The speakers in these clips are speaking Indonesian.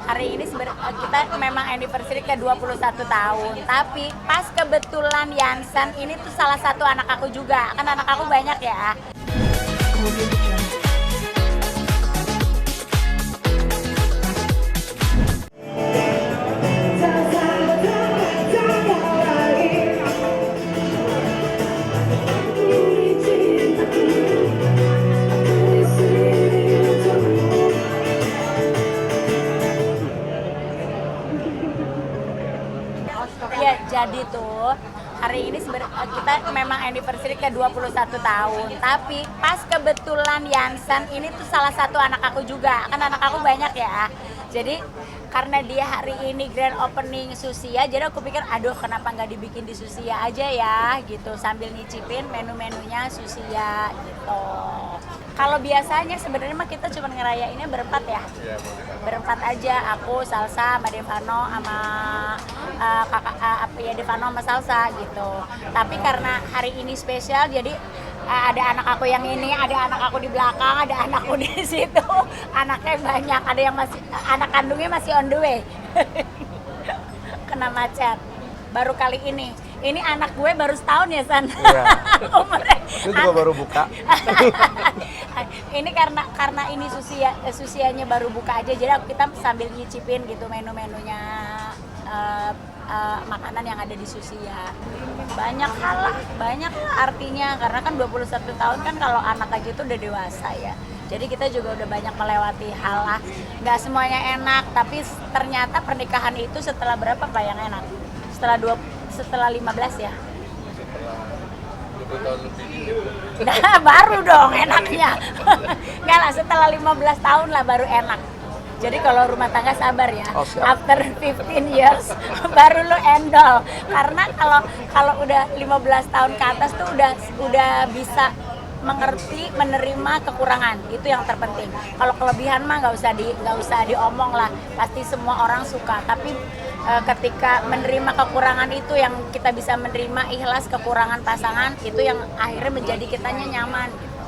hari ini kita memang anniversary ke 21 tahun. Tapi pas kebetulan Yansan ini tuh salah satu anak aku juga. Kan anak aku banyak ya. Ya, jadi tuh hari ini kita memang anniversary ke 21 tahun. Tapi pas kebetulan Yansan ini tuh salah satu anak aku juga. Kan anak aku banyak ya. Jadi karena dia hari ini grand opening Susia, jadi aku pikir aduh kenapa nggak dibikin di Susia aja ya gitu, sambil nyicipin menu-menunya Susia gitu. Kalau biasanya sebenarnya mah kita cuma ngerayainnya berempat ya. Berempat aja, aku, Salsa, sama Devano, sama Devano sama Salsa gitu. Tapi karena hari ini spesial, jadi ada anak aku yang ini, ada anak aku di belakang, ada anakku di situ. Anaknya banyak, ada yang masih, anak kandungnya masih on the way. Kena macet. Baru kali ini. Ini anak gue baru setahun ya, San? Iya. Umurnya. Itu juga baru buka. Ini karena ini Susianya baru buka aja, jadi kita sambil nyicipin gitu menu-menunya makanan yang ada di Susia. Banyak hal lah artinya, karena kan 21 tahun kan kalau anak aja itu udah dewasa ya. Jadi kita juga udah banyak melewati hal lah. Nggak semuanya enak, tapi ternyata pernikahan itu setelah berapa Pak yang enak? Setelah 15 ya? 20 tahun lebih. Nah, baru dong enaknya. Nggak lah, setelah 15 tahun lah baru enak. Jadi kalau rumah tangga sabar ya. Oh, siap. After 15 years baru lu endol. Karena kalau udah 15 tahun ke atas tuh udah bisa mengerti, menerima kekurangan. Itu yang terpenting. Kalau kelebihan mah nggak usah diomong lah. Pasti semua orang suka. Tapi ketika menerima kekurangan itu yang kita bisa menerima, ikhlas kekurangan pasangan, itu yang akhirnya menjadi kitanya nyaman gitu.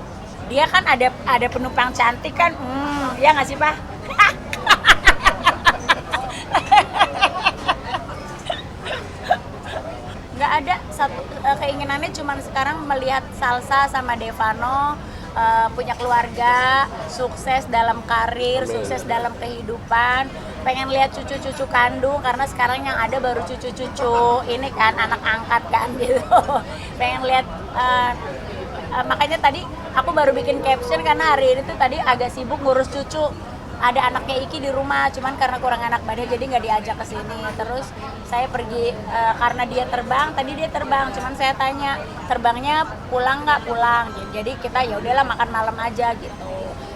Dia kan ada penumpang cantik kan, ya nggak sih Pak? Nggak ada satu keinginannya, cuman sekarang melihat Salsa sama Devano punya keluarga, sukses dalam karir, sukses dalam kehidupan. Pengen lihat cucu-cucu kandung, karena sekarang yang ada baru cucu-cucu ini kan, anak angkat kan gitu. Pengen lihat, makanya tadi aku baru bikin caption karena hari ini tuh tadi agak sibuk ngurus cucu. Ada anaknya Iki di rumah, cuman karena kurang enak badan jadi nggak diajak ke sini. Terus saya pergi karena dia terbang, tadi dia terbang, cuman saya tanya terbangnya pulang nggak pulang. Jadi kita ya udahlah makan malam aja gitu.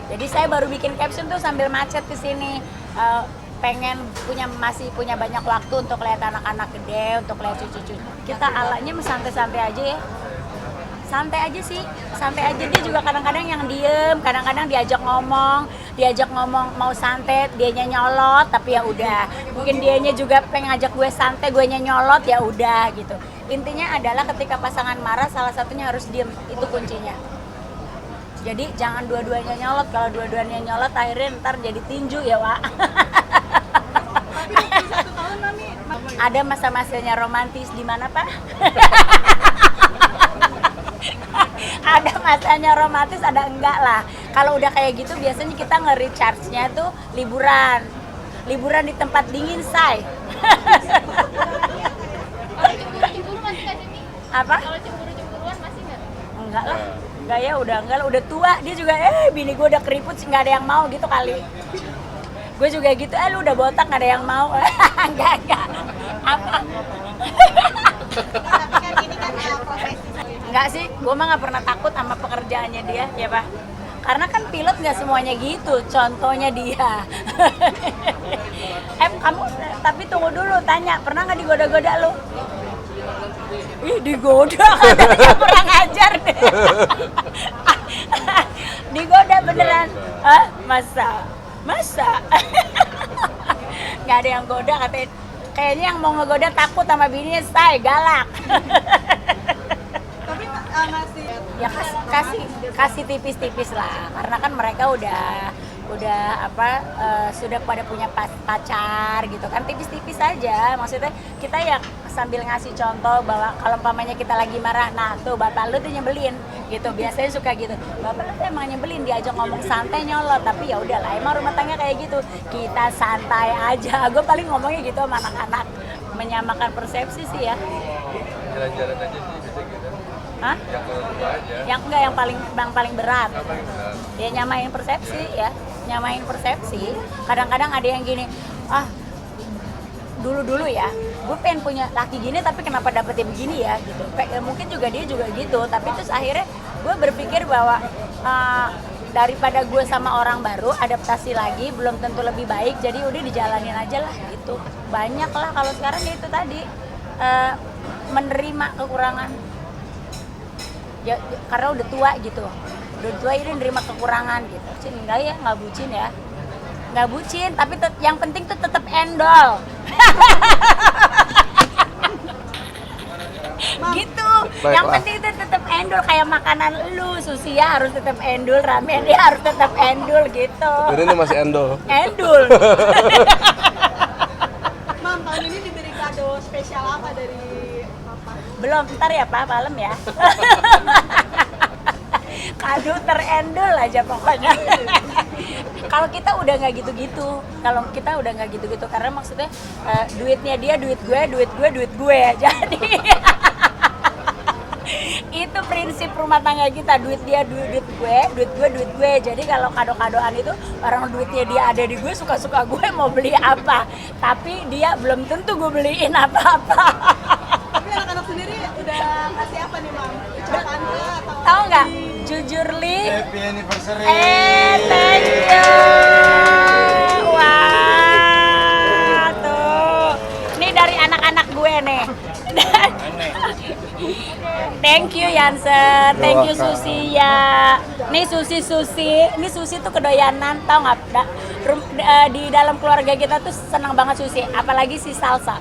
Jadi saya baru bikin caption tuh sambil macet ke sini. Pengen masih punya banyak waktu untuk lihat anak-anak gede, untuk lihat cucu-cucu. Kita alanya santai-santai aja ya. Santai aja sih, santai aja. Dia juga kadang-kadang yang diem, kadang-kadang diajak ngomong mau santai, dianya nyolot, tapi ya udah. Mungkin dianya juga pengen ngajak gue santai, gue nyolot, ya udah gitu. Intinya adalah ketika pasangan marah, salah satunya harus diem, itu kuncinya. Jadi jangan dua-duanya nyolot, kalau dua-duanya nyolot akhirnya ntar jadi tinju ya Wak. Ada masa-masanya romantis di mana Pak? Ada masanya romantis, ada enggak lah. Kalau udah kayak gitu biasanya kita nge-recharge-nya tuh liburan di tempat dingin, say. Apa? Kalau cemburu-cemburuan masih nggak? Enggak lah, udah tua. Dia juga bini gue udah keriput sih nggak ada yang mau gitu kali. Gue juga gitu, lu udah botak nggak ada yang mau. Enggak. Apa? Tapi kan ini kan profesi. Enggak sih, gue mah nggak pernah takut sama pekerjaannya dia, ya Pak. Karena kan pilot nggak semuanya gitu, contohnya dia. Kamu, tapi tunggu dulu, tanya, pernah nggak digoda-goda lu? Ih, digoda, katanya kurang ajar deh. Digoda beneran? Hah? Masa? Nggak ada yang goda, katanya. Kayaknya yang mau ngegoda takut sama bininya, say, galak. Tapi ngasih Ya kasih tipis-tipis lah, karena kan mereka sudah pada punya pacar gitu kan, tipis-tipis aja. Maksudnya kita ya sambil ngasih contoh bahwa kalau umpamanya kita lagi marah, nah tuh bapak lu tuh nyebelin gitu, biasanya suka gitu, bapak lu tuh emang nyebelin, diajak ngomong santai nyolot, tapi ya udahlah emang rumah tangga kayak gitu, kita santai aja. Gue paling ngomongnya gitu sama anak-anak, menyamakan persepsi sih ya. Jalan-jalan aja sih bisa gitu. Hah? Yang kedua aja. Yang enggak, yang paling berat. Apa yang benar? Ya nyamain persepsi ya, nyamain persepsi. Kadang-kadang ada yang gini, dulu ya, gue pengen punya laki gini tapi kenapa dapetnya begini ya gitu. Mungkin juga dia juga gitu, tapi terus akhirnya gue berpikir bahwa daripada gue sama orang baru adaptasi lagi belum tentu lebih baik, jadi udah dijalanin aja lah gitu. Banyak lah kalau sekarang itu tadi menerima kekurangan ya, karena udah tua gitu, udah tua ini nerima kekurangan gitu. Nggak bucin, tapi yang penting tuh tetap endol. Gitu. Baiklah. Yang penting itu tetap endul, kayak makanan lu, sushi ya harus tetap endul, ramen dia harus tetap endul gitu. Jadi ini masih endol. Endul. Mam, tahun ini diberi kado spesial apa dari Papa? Belum, ntar ya Pak, malam ya. Kado terendul aja pokoknya. Kalau kita udah nggak gitu-gitu, karena maksudnya duitnya dia duit gue, duit gue. Jadi itu prinsip rumah tangga kita, duit dia duit gue. Jadi kalau kado-kadoan itu orang duitnya dia ada di gue, suka-suka gue mau beli apa, tapi dia belum tentu gue beliin apa-apa. Tapi anak-anak sendiri udah kasih apa nih, Mam? Ucapan kah atau Tahu nggak? Jujur Li. Happy anniversary. Thank you. Wah, tuh. Ini dari anak-anak gue nih. Thank you Yansen, thank you Susi ya. Nih Susi, ini Susi tuh kedoyanan, tau nggak? Di dalam keluarga kita tuh senang banget Susi, apalagi si Salsa.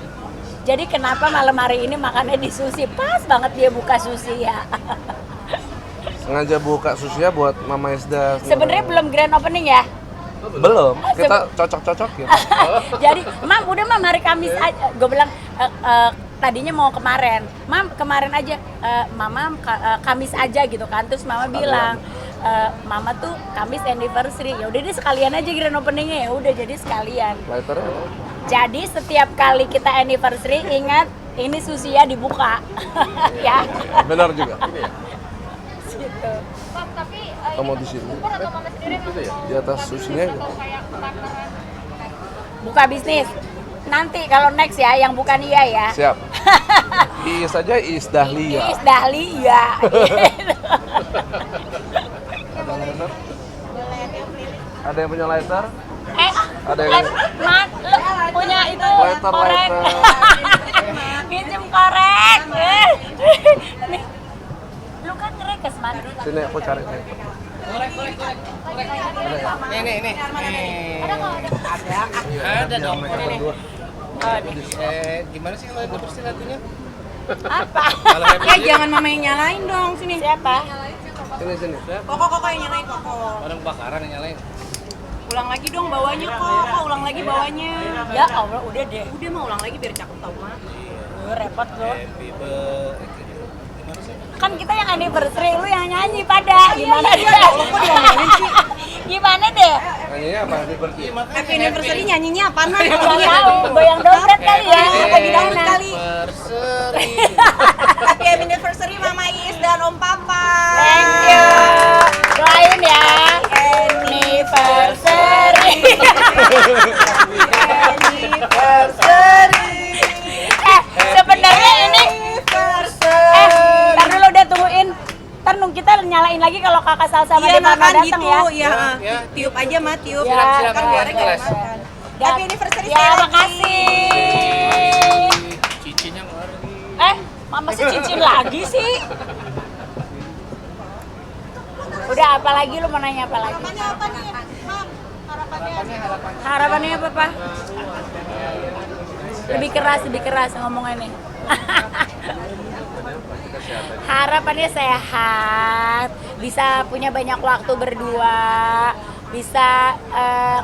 Jadi kenapa malam hari ini makannya di Susi? Pas banget dia buka Susi ya. Sengaja buka sushi ya buat Mama Isda. Sebenarnya belum grand opening ya. Belum, kita cocok-cocok ya. Jadi, Mam, udah Mam hari Kamis aja. Gue bilang tadinya mau kemarin. Mam, kemarin aja. Mama Kamis aja gitu kan. Terus Mama bilang, Mama tuh Kamis anniversary. Ya udah deh sekalian aja grand openingnya. Ya udah jadi sekalian. Lighternya. Jadi setiap kali kita anniversary ingat ini sushi ya dibuka. Ya. Benar juga. Gitu. Mam, tapi Kamu di sini. Pur atau Mama sendiri yang mau Di atas susinya gitu. atau kayak partneran? Buka bisnis. Nanti kalau next ya yang bukan iya ya. Siap. Iis aja Iis Dahlia. Iis Dahlia. Ada lighter? Ada yang punya lighter? Ada yang Lu punya itu Lighter, korek. lighter. Pinjem korek. Nih. Lu kan ngerekes, Man. Sini aku cari. Nih. Ada dong. Oh, nih. Gimana sih kalau bersih lagunya? Apa? Jangan mama yang nyalain dong, sini. Siapa? Sini. Koko yang nyalain Koko. Orang bakaran yang nyalain. Ulang lagi dong bawahnya Koko, ulang lagi bawahnya. Ya Allah, udah deh. Udah mau ulang lagi biar cakep tau mah. Repot lo. Happy birthday. Gimana sih? Kan kita yang anniversary, lu yang nyanyi pada. Gimana deh? Gimana deh? Nyanyinya apa? Happy birthday. Happy anniversary nyanyinya apaan mah? Nggak tahu, goyang dompet kali ya, apa gimana? Anniversary. Happy anniversary Mama Is dan Om Papa. Thank you. Doain ya. Anniversary. Sebenarnya ini. Ntar dulu udah tungguin. Ntar nung kita nyalain lagi kalau kakak Salsa sama Iya Devana makan datang gitu, ya. iya. Ya. Tiup aja mah tiup. Ya, Silakan, Kan keluarnya kelas. gak makan. Dan- Happy anniversary Ya, sekali lagi. makasih. Cicinnya ngeri. Mama sih cincin lagi sih. Udah, apa lagi lu mau nanya apa lagi? Harapannya apa nih, Mam? Harapannya? Harapannya apa, Pak? Lebih keras ngomongnya nih. Harapannya sehat, bisa punya banyak waktu berdua, bisa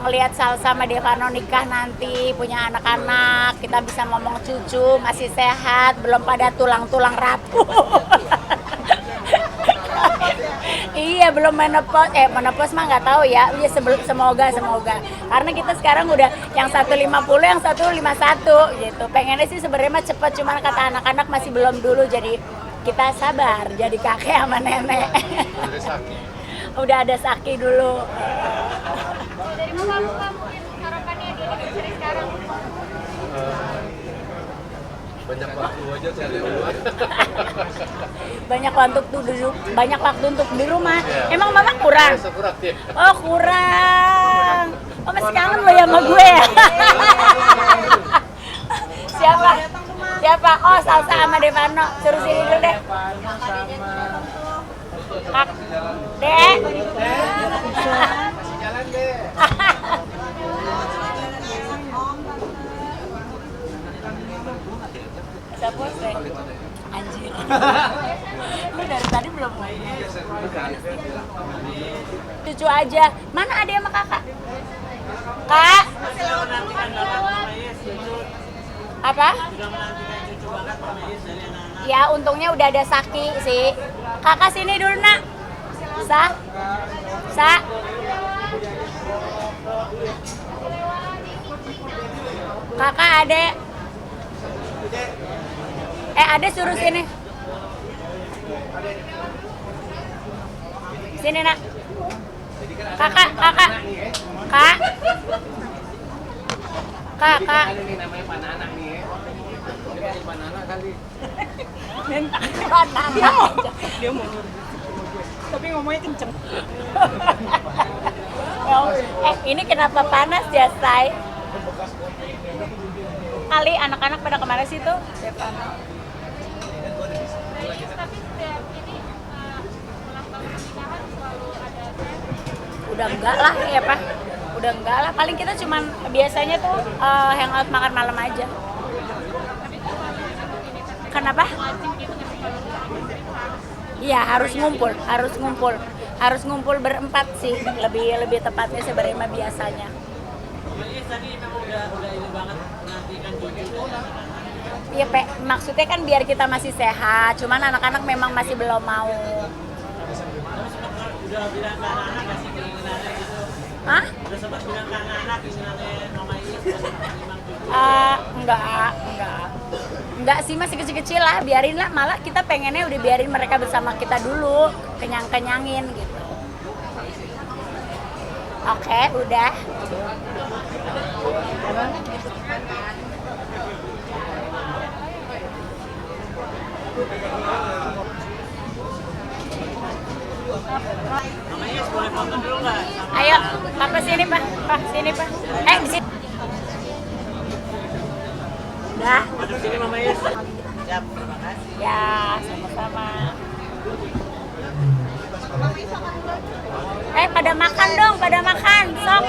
ngelihat Salsa sama Devano nikah nanti, punya anak-anak, kita bisa ngomong cucu, masih sehat, belum pada tulang-tulang rapuh. Iya, belum menopause mah nggak tahu ya. Ya semoga. Karena kita sekarang udah yang 150, yang 151 gitu. Pengennya sih sebenarnya mah cepat, cuman kata anak-anak masih belum dulu, jadi kita sabar jadi kakek sama nenek. Udah ada Saki dulu. Dari muka mungkin harapannya di anniversary sekarang. Banyak waktu aja cari uang. Banyak waktu untuk di rumah. Emang mama kurang? Kurang ya. Oh kurang. Oh masih kangen lo ya sama gue ya? Siapa? Oh Salsa sama Devano. Suruh sini dulu deh. Kak, Dek. Jalan deh. Siapa sih? Anjir. Lu dari tadi belum main. Cucu aja. Mana ada sama kakak? Kak? Apa? Ya untungnya udah ada Saki sih. Kakak sini dulu nak. Sa. Kakak adek. Adek suruh sini. Sini nak. Kakak. Kak. Kakak. Ini namanya Panana nih ya. Ini Panana kali. Dia mau tapi ngomongnya kenceng. Ini kenapa panas ya, Say? Kali anak-anak pada kemana sih tuh? Devano. Tapi setiap ini ulang tahun pernikahan selalu ada Udah enggak lah ya Pak. Udah enggak lah. Paling kita cuman biasanya tuh hangout makan malam aja. Kenapa? Iya harus ngumpul berempat sih, lebih tepatnya sebenarnya biasanya. Iya maksudnya kan biar kita masih sehat, cuman anak-anak memang masih belum mau. Hah? Udah sempat bilang ke anak-anak Mama Enggak sih, masih kecil-kecil lah, biarin lah, malah kita pengennya udah biarin mereka bersama kita dulu, kenyang-kenyangin gitu. Oke, udah. Ayo, Papa sini Pak, sini Pak. Di sini. Udah. Masuk sini Mama Yes. Siap, terima kasih. Ya, sama-sama. Pada makan dong, pada makan. Sok.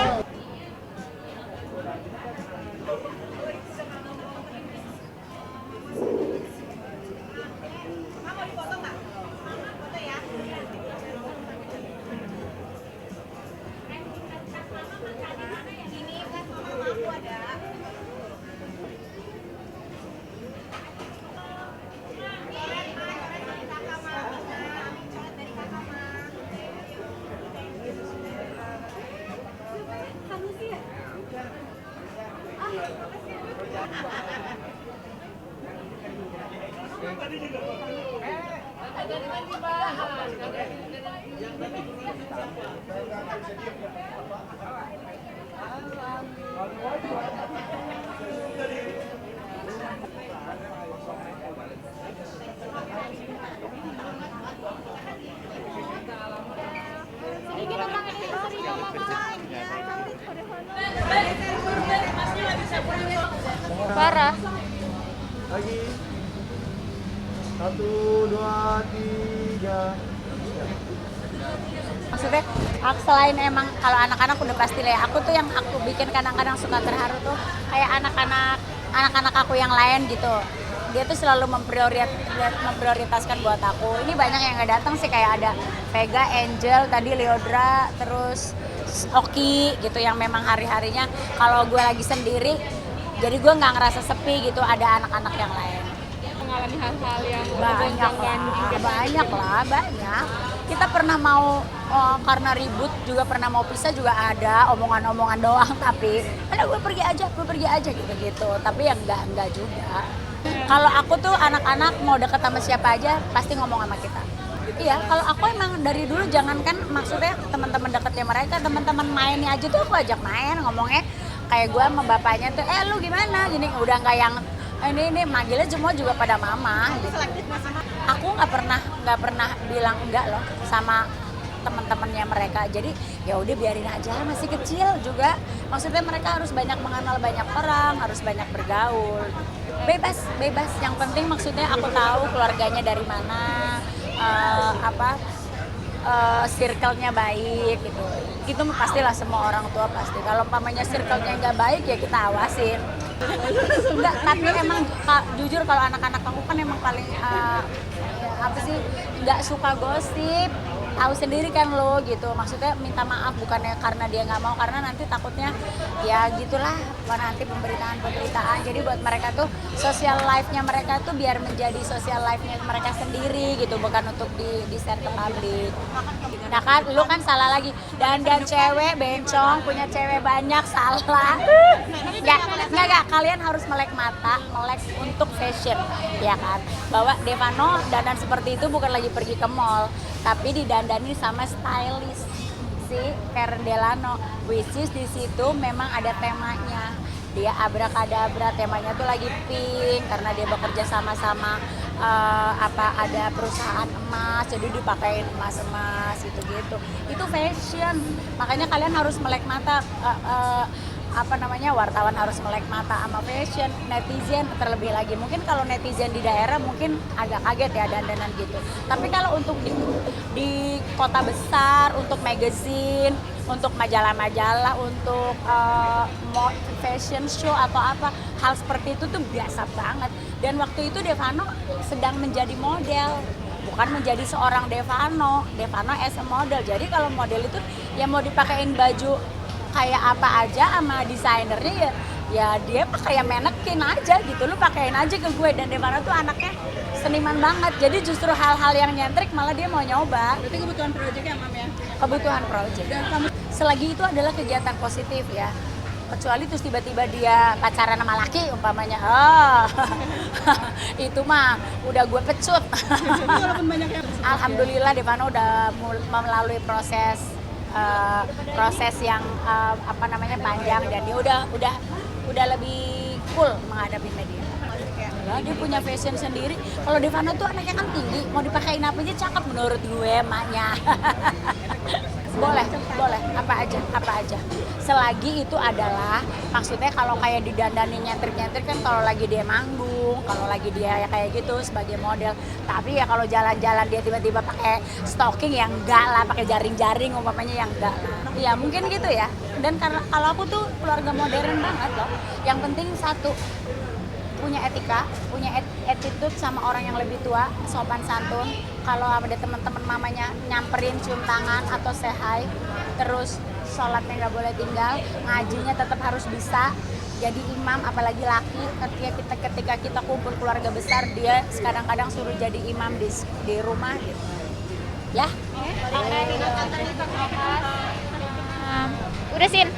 sedikit tentang anniversary-nya Mama. Parah. Lagi. 1, 2, 3. Maksudnya selain emang kalau anak-anak udah pasti lah ya, aku tuh yang aku bikin kadang-kadang suka terharu tuh kayak anak-anak aku yang lain gitu. dia tuh selalu memprioritaskan buat aku. Ini banyak yang nggak datang sih, kayak ada Vega, Angel, tadi Leodra, terus Oki gitu yang memang hari-harinya kalau gue lagi sendiri, jadi gue nggak ngerasa sepi gitu, ada anak-anak yang lain. Mengalami hal-hal yang Banyak lah. Kita pernah mau karena ribut juga, pernah mau pisah juga ada, omongan-omongan doang, tapi gue pergi aja gitu. Tapi ya enggak juga. Kalau aku tuh anak-anak mau deket sama siapa aja pasti ngomong sama kita. Iya, kalau aku emang dari dulu jangankan maksudnya teman-teman deketnya mereka, teman-teman mainnya aja tuh aku ajak main, ngomongnya kayak gue sama bapaknya tuh, lu gimana? Gini, udah nggak yang ini manggilnya semua juga pada mama gitu. Aku nggak pernah bilang enggak loh sama teman-temannya mereka. Jadi ya udah biarin aja, masih kecil juga. Maksudnya mereka harus banyak mengenal banyak orang, harus banyak bergaul. Bebas. Yang penting maksudnya aku tahu keluarganya dari mana, circle-nya baik gitu. Itu pastilah semua orang tua pasti. Kalau umpamanya circle-nya nggak baik ya kita awasin. Enggak, tapi emang jujur kalau anak-anak aku kan emang paling nggak suka gosip. Tahu sendiri kan lo gitu, maksudnya minta maaf bukannya karena dia nggak mau, karena nanti takutnya ya gitulah, nanti pemberitaan. Jadi buat mereka tuh social life-nya mereka tuh biar menjadi social life-nya mereka sendiri gitu, bukan untuk di share ke publik. Nah kan, lu kan salah lagi, dan cewek bencong, punya cewek banyak, salah. Nggak, kalian harus melek mata, melek untuk fashion, ya kan. Bahwa Devano dandan seperti itu bukan lagi pergi ke mall, tapi didandani sama stylist si Karen Delano, which is di situ memang ada temanya. Dia abrakadabra, temanya tuh lagi pink karena dia bekerja sama-sama ada perusahaan emas, jadi dipakein emas gitu. Itu fashion. Makanya kalian harus melek mata, wartawan harus melek mata sama fashion. Netizen terlebih lagi, mungkin kalau netizen di daerah mungkin agak kaget ya dandanan gitu, tapi kalau untuk di kota besar, untuk magazine, untuk majalah-majalah, untuk fashion show atau apa, hal seperti itu tuh biasa banget. Dan waktu itu Devano sedang menjadi model, bukan menjadi seorang Devano as a model. Jadi kalau model itu ya mau dipakein baju kayak apa aja sama desainernya ya dia pakai manekin aja gitu, lu pakein aja ke gue. Dan Devano tuh anaknya seniman banget, jadi justru hal-hal yang nyentrik malah dia mau nyoba. Berarti kebutuhan proyeknya Mam ya? Kebutuhan project. Selagi itu adalah kegiatan positif ya, kecuali terus tiba-tiba dia pacaran sama laki umpamanya, itu mah udah gue pecut. Walaupun banyak yang Alhamdulillah Devano udah melalui proses yang panjang, dan dia udah lebih cool menghadapi media. Ya, dia punya fashion sendiri. Kalau Devano tuh anaknya kan tinggi, mau dipakein apa aja cakep menurut gue maknya. boleh apa aja selagi itu adalah maksudnya kalau kayak didandani nyentrik kan kalau lagi dia manggung, kalau lagi dia ya kayak gitu sebagai model. Tapi ya kalau jalan-jalan dia tiba-tiba pakai stocking yang enggak lah, pakai jaring-jaring umpamanya yang enggak lah. Ya mungkin gitu ya. Dan karena kalau aku tuh keluarga modern banget loh. Yang penting satu, punya etika, punya attitude sama orang yang lebih tua, sopan santun. Kalau ada teman-teman mamanya nyamperin, cium tangan atau say hi, terus sholatnya nggak boleh tinggal, ngajinya tetap harus bisa. Jadi imam, apalagi laki, ketika kita kumpul keluarga besar, dia kadang-kadang suruh jadi imam di rumah gitu. Ya. Udah Sin.